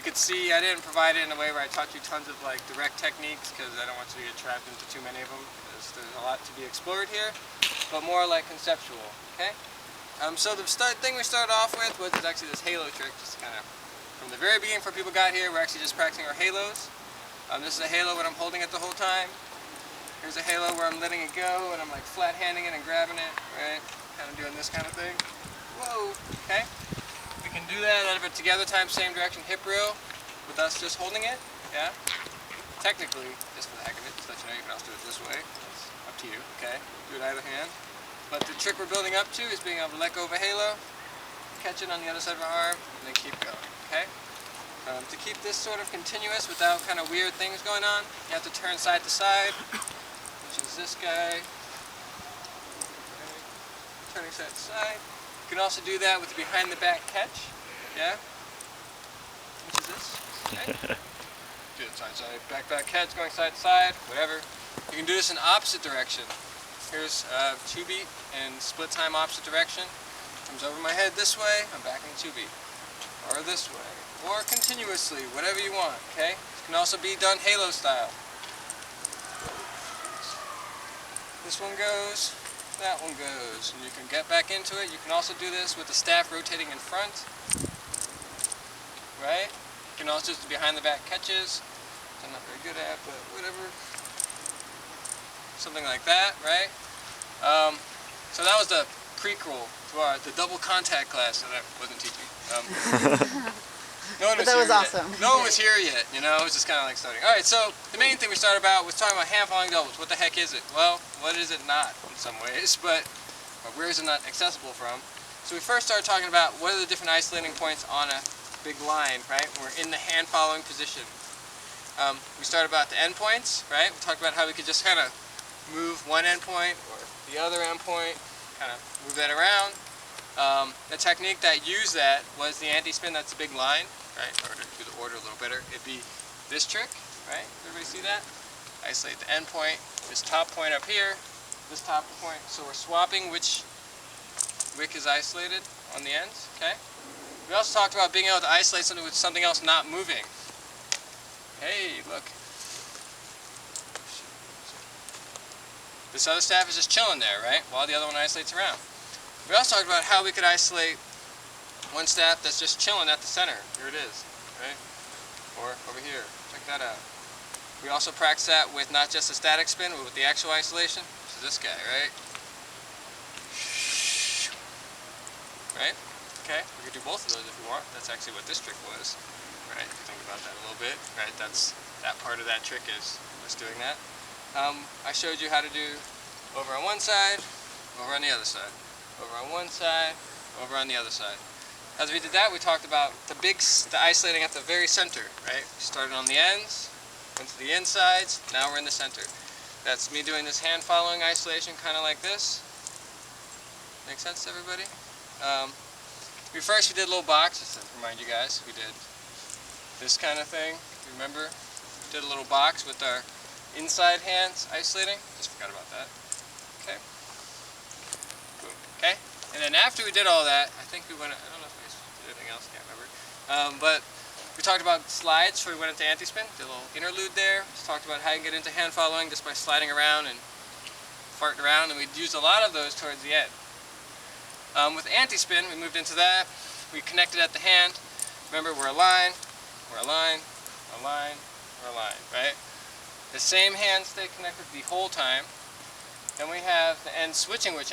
you could see, I didn't provide it in a way where I taught you tons of like direct techniques because I don't want you to get trapped into too many of them because there's a lot to be explored here, but more like conceptual, okay? So the thing we started off with was actually this halo trick, just kind of from the very beginning before people got here, we're actually just practicing our halos. This is a halo when I'm holding it the whole time. Here's a halo where I'm letting it go and I'm like flat handing it and grabbing it, right? Kind of doing this kind of thing. Whoa, okay? We can do that out of it together times same direction hip reel with us just holding it, yeah? Technically, just for the heck of it, just let you know, you can also do it this way. It's up to you, okay? Do it either hand. But the trick we're building up to is being able to let go of a halo, catch it on the other side of our arm, and then keep going, okay? To keep this sort of continuous without kind of weird things going on, you have to turn side to side, which is this guy. Okay. Turning side to side. You can also do that with the behind the back catch, yeah? Which is this, okay? Do it side to side, back catch, going side to side, whatever. You can do this in opposite direction. Here's 2-beat and split time opposite direction. Comes over my head this way, I'm back in 2-beat. Or this way. Or continuously, whatever you want, okay? It can also be done halo style. This one goes, that one goes. And you can get back into it. You can also do this with the staff rotating in front. Right? You can also do behind the back catches. Which I'm not very good at, but whatever. Something like that, right? So that was the prequel to the double contact class that I wasn't teaching. No one was that was here awesome. Yet. No one was here yet, you know, it was just kind of like starting. Alright, so the main thing we started about was talking about hand following doubles. What the heck is it? Well, what is it not in some ways, but where is it not accessible from? So we first started talking about what are the different isolating points on a big line, right? We're in the hand following position. We started about the endpoints, right? We talked about how we could just kind of move one endpoint or the other endpoint, kind of move that around. The technique that used that was the anti-spin, that's a big line, right? In order to do the order a little better, it'd be this trick, right? Everybody see that? Isolate the endpoint, this top point up here, this top point. So we're swapping which wick is isolated on the ends, okay? We also talked about being able to isolate something with something else not moving. Hey, look. This other staff is just chilling there, right? While the other one isolates around. We also talked about how we could isolate one staff that's just chilling at the center. Here it is, right? Or over here. Check that out. We also practice that with not just a static spin, but with the actual isolation, which is this guy, right? Right? Okay, we could do both of those if you want. That's actually what this trick was, right? If you think about that a little bit, right? That's that part of that trick is doing that. I showed you how to do over on one side, over on the other side. Over on one side, over on the other side. As we did that, we talked about the isolating at the very center, right? We started on the ends, went to the insides, now we're in the center. That's me doing this hand following isolation, kind of like this. Make sense to everybody? We did a little box, just to remind you guys. We did this kind of thing, remember? We did a little box with our inside hands isolating. Just forgot about that. Okay. Boom. Okay. And then after we did all that, I think we went, I don't know if we did anything else, can't remember. But we talked about slides before we went into anti-spin. Did a little interlude there. Just talked about how you can get into hand following just by sliding around and farting around. And we used a lot of those towards the end. With anti-spin, we moved into that. We connected at the hand. Remember, we're a line, we're a line, a line, we're a line, right? The same hands stay connected the whole time. Then we have the end switching which